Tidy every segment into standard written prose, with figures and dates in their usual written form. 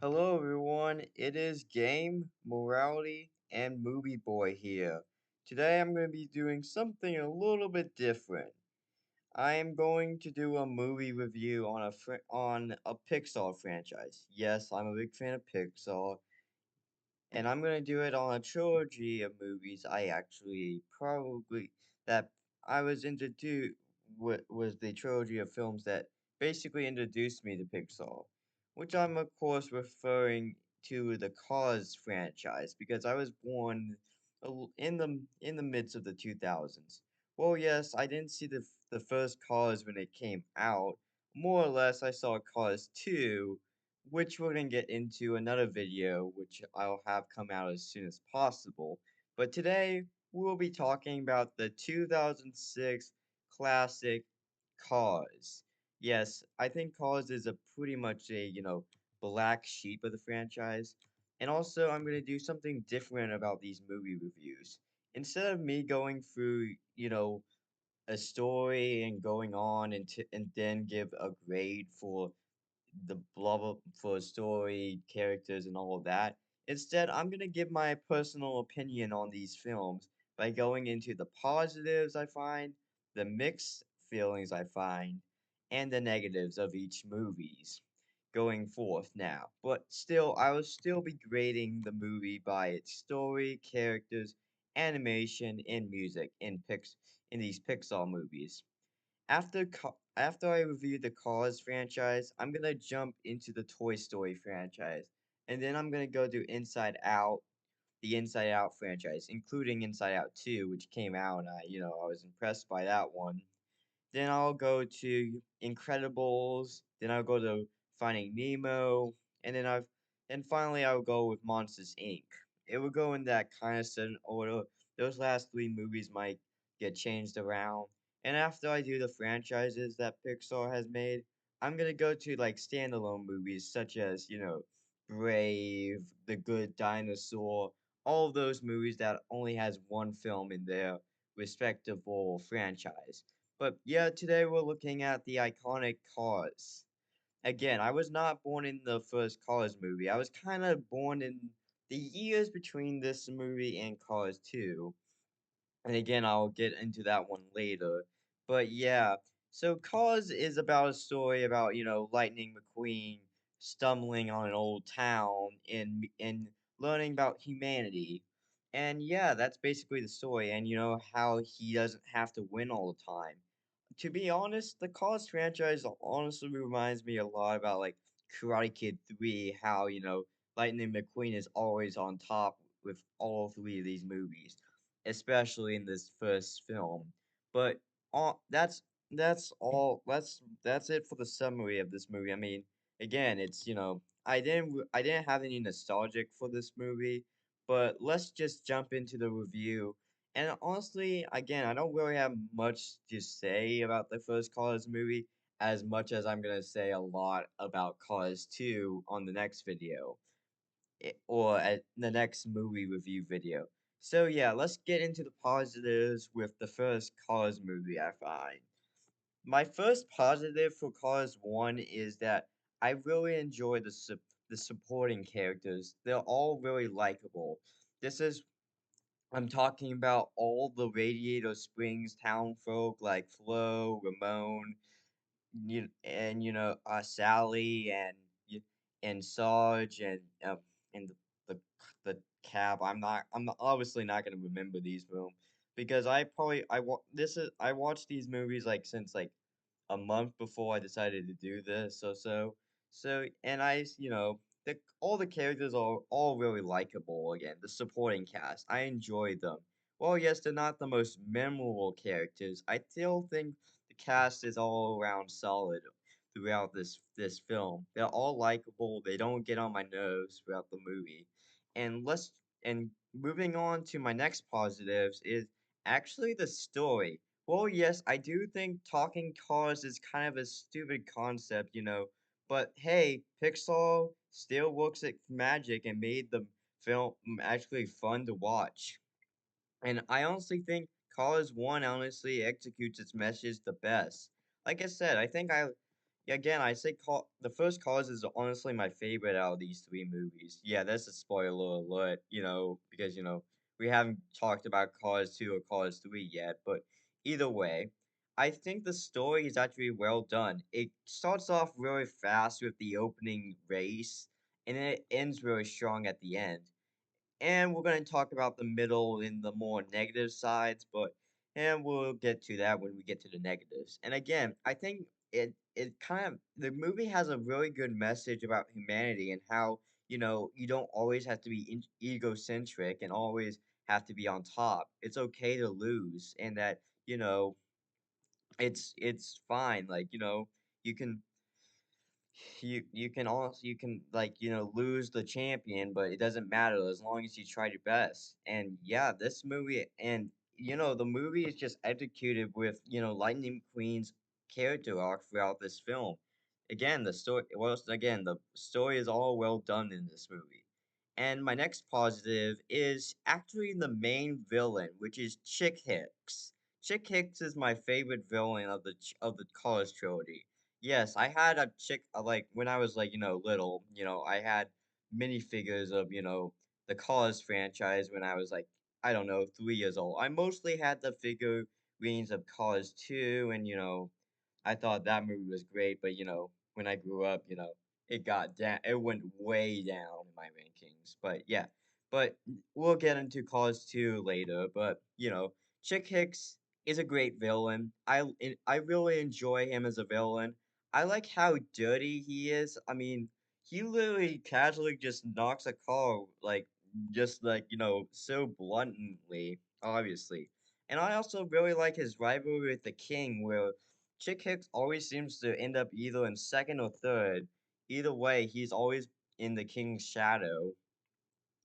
Hello everyone, it is Game, Morality, and Movie Boy here. Today I'm going to be doing something a little bit different. I am going to do a movie review on a Pixar franchise. Yes, I'm a big fan of Pixar, and I'm gonna do it on a trilogy of movies. I actually probably that I was introduced was the trilogy of films that basically introduced me to Pixar, which I'm of course referring to the Cars franchise because I was born in the midst of the 2000s. Well, yes, I didn't see the first Cars when it came out. More or less, I saw Cars 2 which we're going to get into another video, which I'll have come out as soon as possible. But today, we'll be talking about the 2006 classic Cars. Yes, I think Cars is a pretty much a black sheep of the franchise. And also, I'm going to do something different about these movie reviews. Instead of me going through a story and going on and then give a grade for the blah blah for story, characters, and all of that. Instead, I'm gonna give my personal opinion on these films by going into the positives I find, the mixed feelings I find, and the negatives of each movies going forth now. But still, I will still be grading the movie by its story, characters, animation, and music in these Pixar movies. After I review the Cars franchise, I'm gonna jump into the Toy Story franchise, and then I'm gonna go to the Inside Out franchise, including Inside Out 2, which came out, and I was impressed by that one. Then I'll go to Incredibles. Then I'll go to Finding Nemo, and then finally I'll go with Monsters Inc. It will go in that kind of certain order. Those last three movies might get changed around. And after I do the franchises that Pixar has made, I'm gonna go to like standalone movies such as Brave, The Good Dinosaur, all of those movies that only has one film in their respectable franchise. But yeah, today we're looking at the iconic Cars. Again, I was not born in the first Cars movie. I was kind of born in the years between this movie and Cars 2. And again, I'll get into that one later. But yeah, so Cars is about a story about Lightning McQueen stumbling on an old town and learning about humanity. And yeah, that's basically the story. And how he doesn't have to win all the time. To be honest, the Cars franchise honestly reminds me a lot about like Karate Kid 3, how Lightning McQueen is always on top with all three of these movies, especially in this first film. But that's all that's it for the summary of this movie. I mean, again, I didn't have any nostalgic for this movie, but let's just jump into the review. And honestly, again, I don't really have much to say about the first Cars movie as much as I'm gonna say a lot about Cars 2 on the next video or at the next movie review video. So yeah, let's get into the positives with the first Cars movie I find. My first positive for Cars 1 is that I really enjoy the supporting characters. They're all really likable. This is I'm talking about all the Radiator Springs town folk like Flo, Ramon, Sally and Sarge and the cab. I'm obviously not gonna remember these film because I probably I wa- this is I watched these movies like since like a month before I decided to do this. And all the characters are all really likable. Again, the supporting cast, I enjoy them. Well, yes, they're not the most memorable characters. I still think the cast is all around solid throughout this film. They're all likable. They don't get on my nerves throughout the movie. And let's and moving on to my next positives is actually the story. Well, yes, I do think talking cars is kind of a stupid concept, but hey, Pixar still works its magic and made the film actually fun to watch. And I honestly think Cars 1 honestly executes its message the best. Like I said, I think Yeah, again, I say the first Cars is honestly my favorite out of these three movies. Yeah, that's a spoiler alert, because we haven't talked about Cars 2 or Cars 3 yet, but either way, I think the story is actually well done. It starts off really fast with the opening race, and then it ends really strong at the end. And we're going to talk about the middle and the more negative sides, and we'll get to that when we get to the negatives. And again, I think it kind of the movie has a really good message about humanity and how, you don't always have to be egocentric and always have to be on top. It's okay to lose, and that, it's fine. Like, you can you can, like, lose the champion, but it doesn't matter as long as you try your best. And yeah, this movie, and the movie is just executed with, Lightning McQueen's character arc throughout this film. Again, the story is all well done in this movie. And my next positive is actually the main villain, which is Chick Hicks. Chick Hicks is my favorite villain of the Cars trilogy. Yes, I had a chick like when I was, like, little, I had minifigures of, the Cars franchise when I was like, I don't know, 3 years old. I mostly had the figurines of Cars 2, and I thought that movie was great, but when I grew up, it went way down in my rankings. But yeah, but we'll get into Cars 2 later, but Chick Hicks is a great villain. I really enjoy him as a villain. I like how dirty he is. I mean, he literally casually just knocks a car, like, just like, so bluntly, obviously. And I also really like his rivalry with the King, where Chick Hicks always seems to end up either in second or third. Either way, he's always in the King's shadow.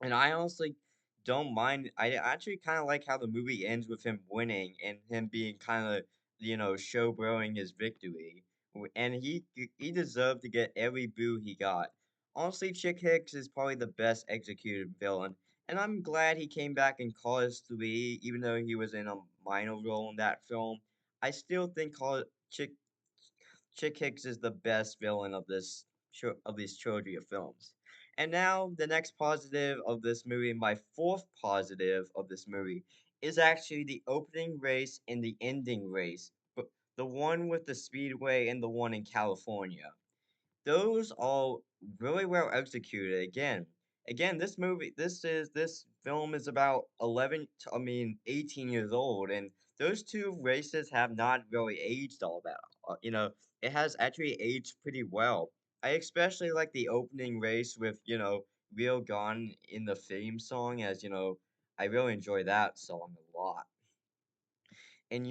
And I honestly don't mind. I actually kind of like how the movie ends with him winning and him being kind of, showboating his victory. And he deserved to get every boo he got. Honestly, Chick Hicks is probably the best executed villain, and I'm glad he came back in Cars 3, even though he was in a minor role in that film. I still think Chick Hicks is the best villain of this trilogy of films. And now the next positive of this movie, my fourth positive of this movie, is actually the opening race and the ending race, but the one with the speedway and the one in California. Those all really well executed. Again, this film is about 18 years old, and those two races have not really aged all that. It has actually aged pretty well. I especially like the opening race with, Real Gun in the theme song, as I really enjoy that song a lot. And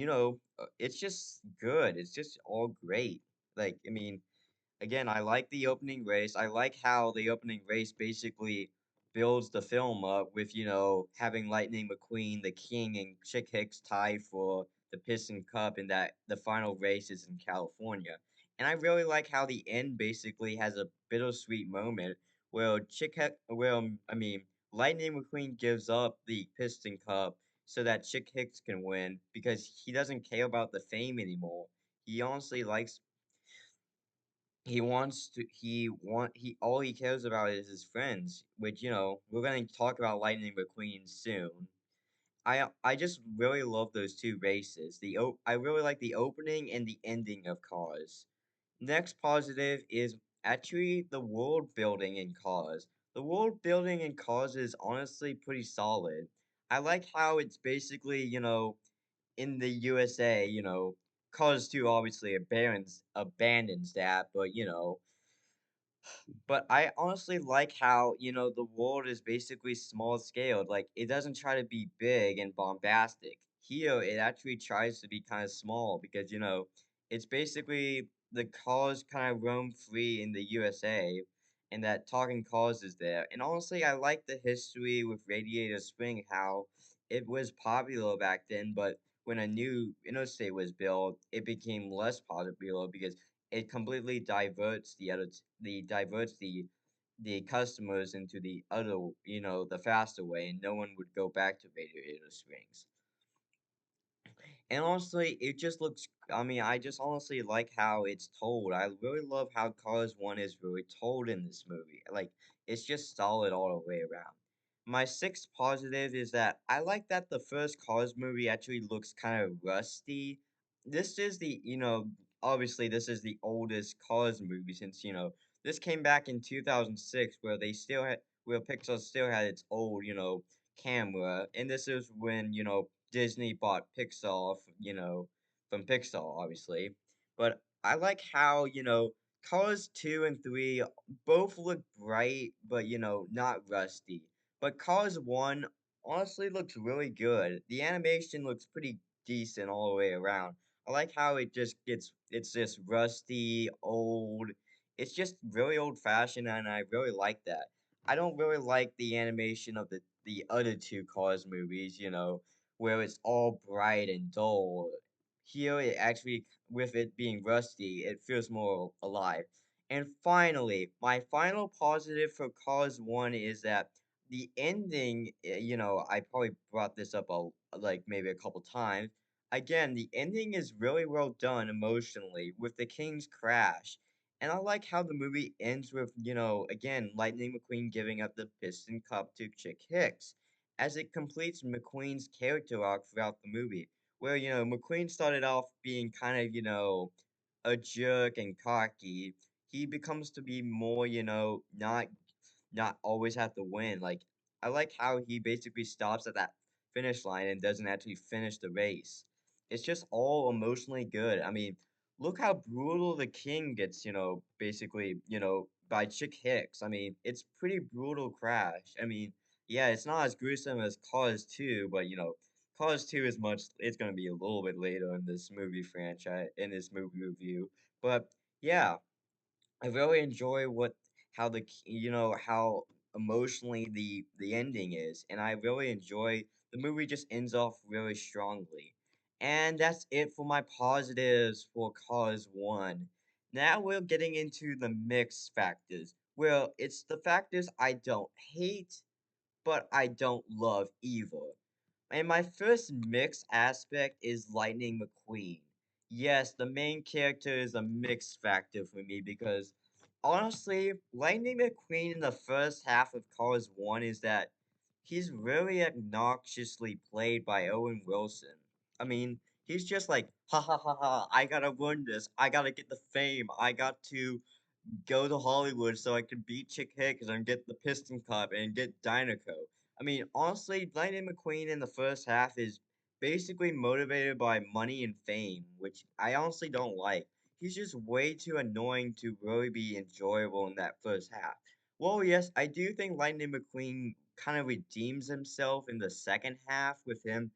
it's just good. It's just all great. Like, I mean, again, I like the opening race. I like how the opening race basically builds the film up with, having Lightning McQueen, the King, and Chick Hicks tied for the Piston Cup, and that the final race is in California. And I really like how the end basically has a bittersweet moment where Lightning McQueen gives up the Piston Cup so that Chick Hicks can win because he doesn't care about the fame anymore. He honestly likes he wants to he all he cares about is his friends, which, we're going to talk about Lightning McQueen soon. I just really love those two races. I really like the opening and the ending of Cars. Next positive is actually the world building in Cars. The world building in Cars is honestly pretty solid. I like how it's basically, in the USA, Cars 2 obviously abandons that, but I honestly like how, the world is basically small scaled. Like, it doesn't try to be big and bombastic. Here, it actually tries to be kind of small because, it's basically the cars kind of roam free in the USA, and that talking cars is there. And honestly, I like the history with Radiator Spring, how it was popular back then, but when a new interstate was built, it became less popular because it completely diverts the customers into the other, the faster way, and no one would go back to Radiator Springs. And honestly, it just looks, I mean, I just honestly like how it's told. I really love how Cars 1 is really told in this movie. Like, it's just solid all the way around. My sixth positive is that I like that the first Cars movie actually looks kind of rusty. This is the, obviously this is the oldest Cars movie since, this came back in 2006 where they still had, where Pixar still had its old, camera. And this is when, Disney bought Pixar, from Pixar, obviously. But I like how, Cars 2 and 3 both look bright, but, not rusty. But Cars 1 honestly looks really good. The animation looks pretty decent all the way around. I like how it's just rusty, old. It's just really old fashioned, and I really like that. I don't really like the animation of the other two Cars movies, where it's all bright and dull. Here, it actually, with it being rusty, it feels more alive. And finally, my final positive for Cars 1 is that the ending, I probably brought this up like maybe a couple times. Again, the ending is really well done emotionally with the King's crash. And I like how the movie ends with, again, Lightning McQueen giving up the Piston Cup to Chick Hicks, as it completes McQueen's character arc throughout the movie, where, McQueen started off being kind of, a jerk and cocky. He becomes to be more, not always have to win. Like, I like how he basically stops at that finish line and doesn't actually finish the race. It's just all emotionally good. I mean, look how brutal the king gets, basically, by Chick Hicks. I mean, it's pretty brutal crash. I mean, yeah, it's not as gruesome as Cars 2, but Cars 2 is it's gonna be a little bit later in this movie franchise, in this movie review. But yeah, I really enjoy how how emotionally the ending is, and I really enjoy the movie just ends off really strongly. And that's it for my positives for Cars 1. Now we're getting into the mixed factors. Well, it's the factors I don't hate, but I don't love either. And my first mixed aspect is Lightning McQueen. Yes, the main character is a mixed factor for me because honestly, Lightning McQueen in the first half of Cars 1 is that he's really obnoxiously played by Owen Wilson. I mean, he's just like, ha ha ha ha, I gotta win this, I gotta get the fame, I got to go to Hollywood so I could beat Chick Hicks and get the Piston Cup and get Dynaco. I mean, honestly, Lightning McQueen in the first half is basically motivated by money and fame, which I honestly don't like. He's just way too annoying to really be enjoyable in that first half. Well, yes, I do think Lightning McQueen kind of redeems himself in the second half with him,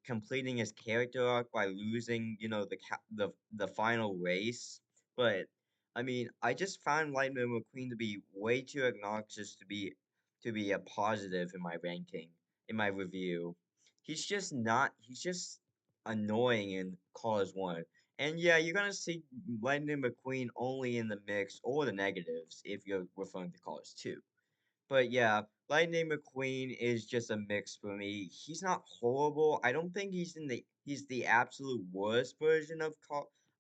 completing his character arc by losing, the final race. But I mean, I just found Lightning McQueen to be way too obnoxious to be a positive in my ranking, in my review. He's just annoying in Cars 1. And yeah, you're gonna see Lightning McQueen only in the mix or the negatives if you're referring to Cars 2. But yeah, Lightning McQueen is just a mix for me. He's not horrible. I don't think he's the absolute worst version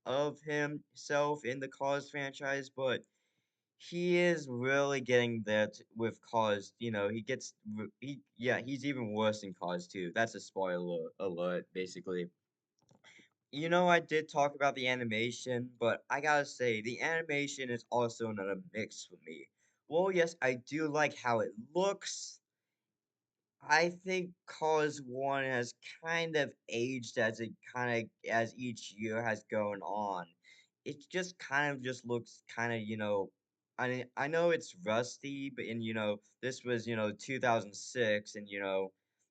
of himself in the Cars franchise, but he is really getting there with Cars. He's even worse in Cars 2. That's a spoiler alert, basically. I did talk about the animation, but I gotta say, the animation is also another mix for me. Well, yes, I do like how it looks. I think Cause One has kind of aged as each year has gone on. It just kind of just looks kind of, I know it's rusty, but this was, 2006 and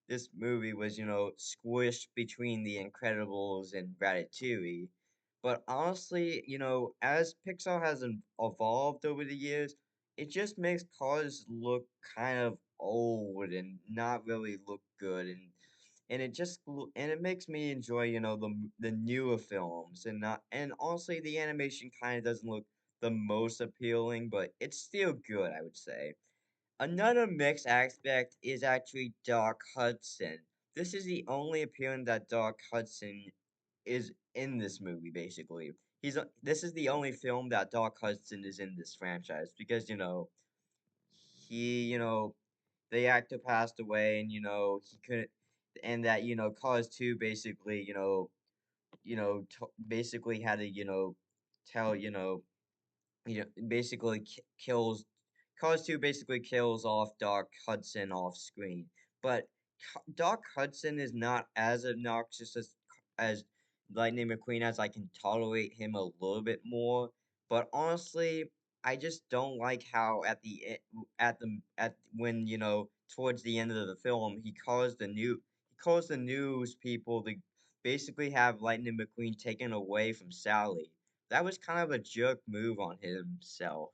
this movie was, squished between The Incredibles and Ratatouille. But honestly, as Pixar has evolved over the years, it just makes cars look kind of old and not really look good, and it makes me enjoy the newer films, and honestly the animation kind of doesn't look the most appealing, but it's still good, I would say. Another mixed aspect is actually Doc Hudson. this is the only appearance that Doc Hudson is in this movie, basically. This is the only film that Doc Hudson is in this franchise because, he, the actor passed away and, he couldn't, and that, Cause 2 basically, basically had to, tell, basically kills Cause 2 basically kills off Doc Hudson off screen. But Doc Hudson is not as obnoxious as Lightning McQueen as I can tolerate him a little bit more. But honestly, I just don't like how at when towards the end of the film he caused the news people to basically have Lightning McQueen taken away from Sally. That was kind of a jerk move on himself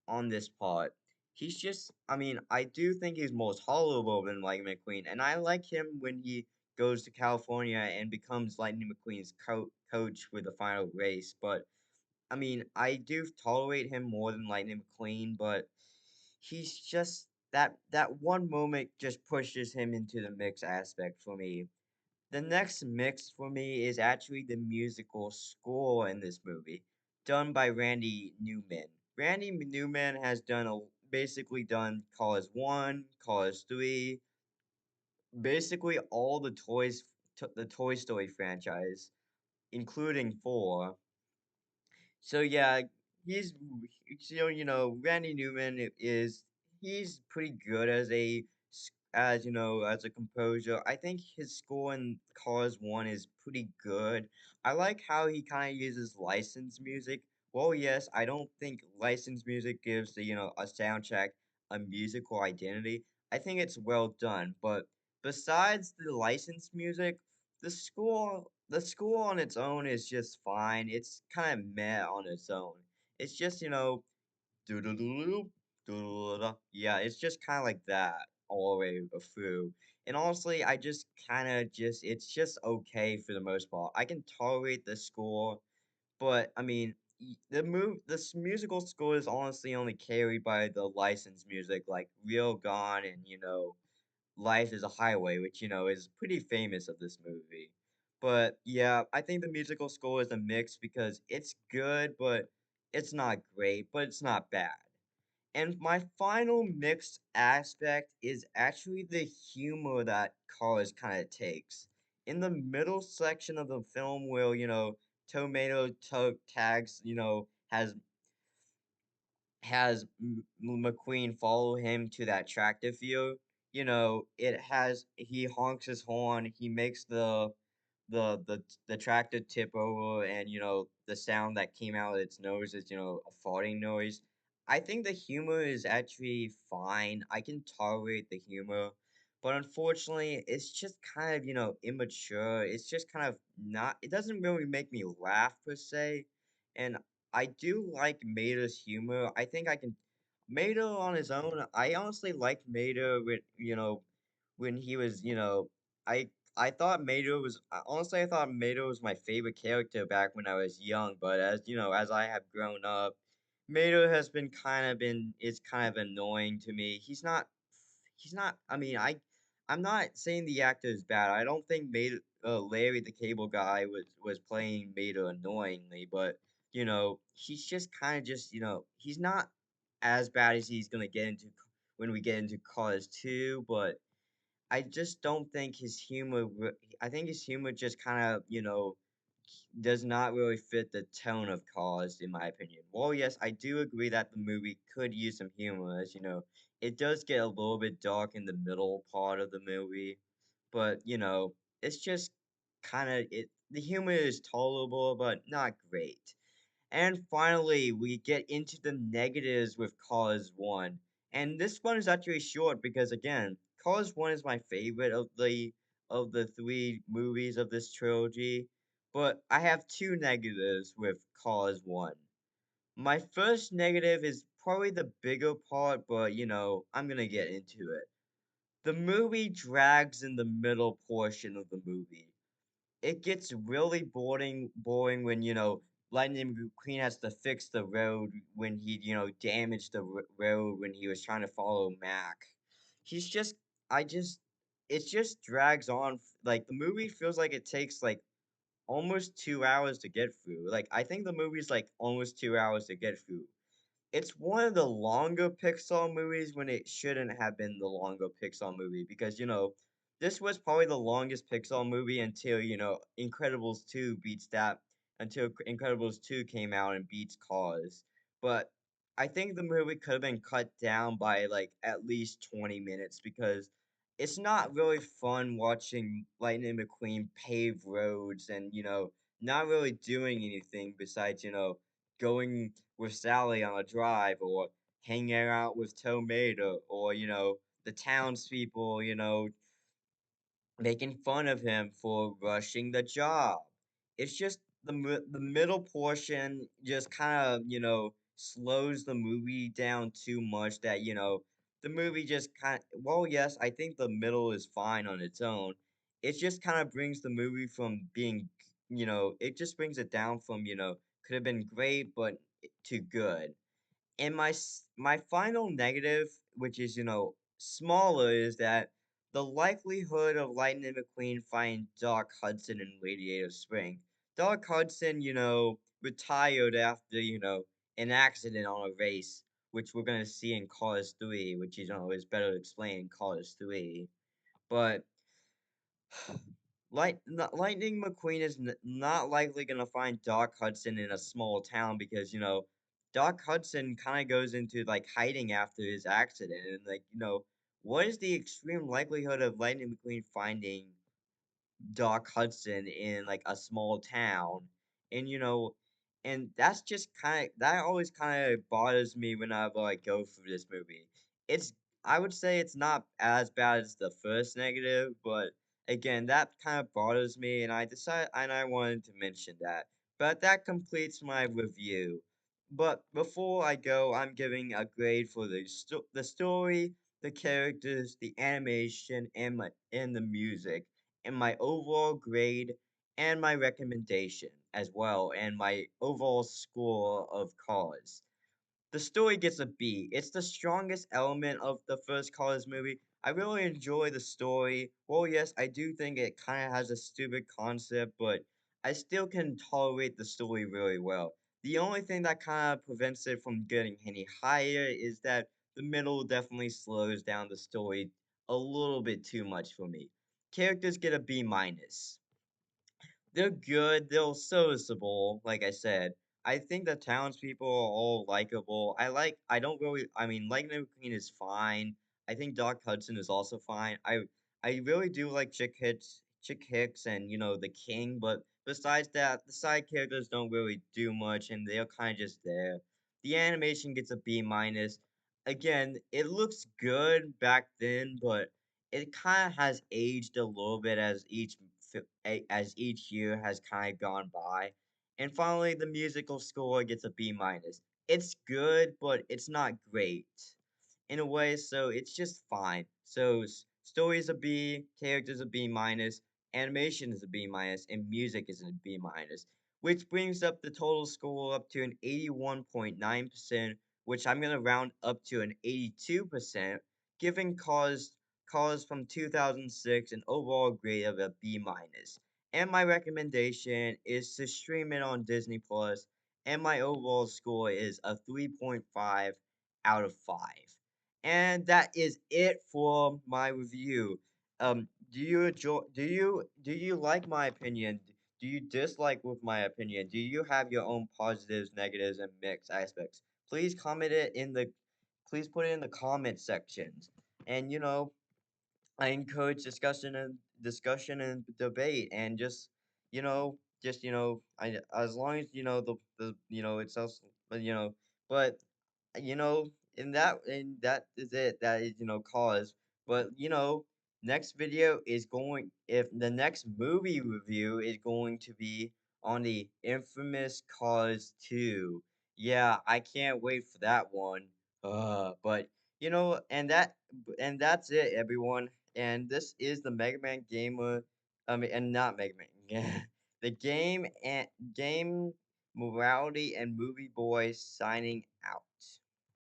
on this part. He's just, I mean, I do think he's more tolerable than Lightning McQueen, and I like him when he goes to California and becomes Lightning McQueen's coach for the final race. But I mean, I do tolerate him more than Lightning McQueen, but he's just that one moment just pushes him into the mix aspect for me. The next mix for me is actually the musical score in this movie, done by Randy Newman. Randy Newman has basically done Cars 1, Cars 3, basically all the Toy Story franchise, including 4. So yeah, he's Randy Newman he's pretty good as a composer. I think his score in Cars 1 is pretty good. I like how he kind of uses licensed music. Well, yes, I don't think licensed music gives a soundtrack a musical identity. I think it's well done, but besides the licensed music, the score on its own is just fine. It's kind of meh on its own. It's just, doo doo doo doo doo doo. Yeah, it's just kind of like that all the way through. And honestly, I just kind of just it's just okay for the most part. I can tolerate the score, but I mean, musical score is honestly only carried by the licensed music like Real Gone and Life is a Highway, which, is pretty famous of this movie. But yeah, I think the musical score is a mix because it's good, but it's not great, but it's not bad. And my final mixed aspect is actually the humor that Cars kind of takes. In the middle section of the film where, Tomato Tags, has McQueen follow him to that tractor field, he honks his horn, he makes the tractor tip over, and the sound that came out of its nose is a farting noise. I think the humor is actually fine. I can tolerate the humor, but unfortunately, it's just kind of immature. It's just kind of not. It doesn't really make me laugh per se, and I do like Mater's humor. I think I can Mater on his own. I honestly liked Mater when he was I thought Mato was honestly I thought Mato was my favorite character back when I was young, but as I have grown up, Mato has been is kind of annoying to me. He's not I mean, I'm not saying the actor is bad. I don't think Mato Larry the Cable Guy was playing Mato annoyingly, but he's just kind of he's not as bad as he's gonna get into when we get into Cars 2, but I just don't think I think his humor just kind of, does not really fit the tone of Cause, in my opinion. Well, yes, I do agree that the movie could use some humor, as it does get a little bit dark in the middle part of the movie, but it's just kind of the humor is tolerable, but not great. And finally, we get into the negatives with Cause 1. And this one is actually short because again, Cause 1 is my favorite of the three movies of this trilogy, but I have two negatives with Cause 1. My first negative is probably the bigger part, but I'm going to get into it. The movie drags in the middle portion of the movie. It gets really boring when Lightning McQueen has to fix the road when he damaged the road when he was trying to follow Mac. He's just I just it just drags on. Like the movie feels like it takes like almost 2 hours to get through. Like I think the movie's like almost 2 hours to get through. It's one of the longer Pixar movies when it shouldn't have been the longer Pixar movie because, this was probably the longest Pixar movie until, Incredibles 2 beats that, until Incredibles 2 came out and beats Cars. But I think the movie could have been cut down by like at least 20 minutes because it's not really fun watching Lightning McQueen pave roads and, not really doing anything besides, going with Sally on a drive or hanging out with Tomato or, the townspeople, making fun of him for rushing the job. It's just the middle portion just kind of, slows the movie down too much that, the movie just kind well, yes, I think the middle is fine on its own. It just kind of brings the movie from being, it just brings it down from, could have been great but to good. And my final negative, which is smaller, is that the likelihood of Lightning McQueen finding Doc Hudson in Radiator Spring. Doc Hudson, retired after an accident on a race, which we're gonna see in Cars 3, which is better explained in Cars 3. But Lightning McQueen is not likely gonna find Doc Hudson in a small town because Doc Hudson kind of goes into like hiding after his accident, and like what is the extreme likelihood of Lightning McQueen finding Doc Hudson in like a small town, and and that's just that always kind of bothers me whenever I go through this movie. It's I would say it's not as bad as the first negative, but again, that kind of bothers me, and I wanted to mention that. But that completes my review. But before I go, I'm giving a grade for the story, the characters, the animation, and the music and my overall grade and my recommendation as well, and my overall score of Cars. The story gets a B. It's the strongest element of the first Cars movie. I really enjoy the story. Well, yes, I do think it kind of has a stupid concept, but I still can tolerate the story really well. The only thing that kind of prevents it from getting any higher is that the middle definitely slows down the story a little bit too much for me. Characters get a B minus. They're good, they're serviceable, like I said. I think the townspeople are all likable. I don't really I mean Lightning McQueen is fine. I think Doc Hudson is also fine. I really do like Chick Hicks and the King, but besides that, the side characters don't really do much and they're kinda just there. The animation gets a B minus. Again, it looks good back then, but it kind of has aged a little bit as each year has kind of gone by. And finally, the musical score gets a B minus. It's good, but it's not great in a way, so it's just fine. So story is a B, characters a B minus, animation is a B minus, and music is a B minus, which brings up the total score up to an 81.9%, which I'm gonna round up to an 82%, giving Cause from 2006 an overall grade of a B minus. And my recommendation is to stream it on Disney Plus, and my overall score is a 3.5 out of 5. And that is it for my review. Do you enjoy? Do you like my opinion? Do you dislike with my opinion? Do you have your own positives, negatives, and mixed aspects? Please comment it in the. Please put it in the comment sections. And I encourage discussion and debate, and I as long as the it's also, but you know, and that is it. That is, cause. But next video is going. If the next movie review is going to be on the infamous Cause 2. Yeah, I can't wait for that one. But and that's it, everyone. And this is the Mega Man Gamer. I mean, and not Mega Man. The game Morality and Movie Boy signing out.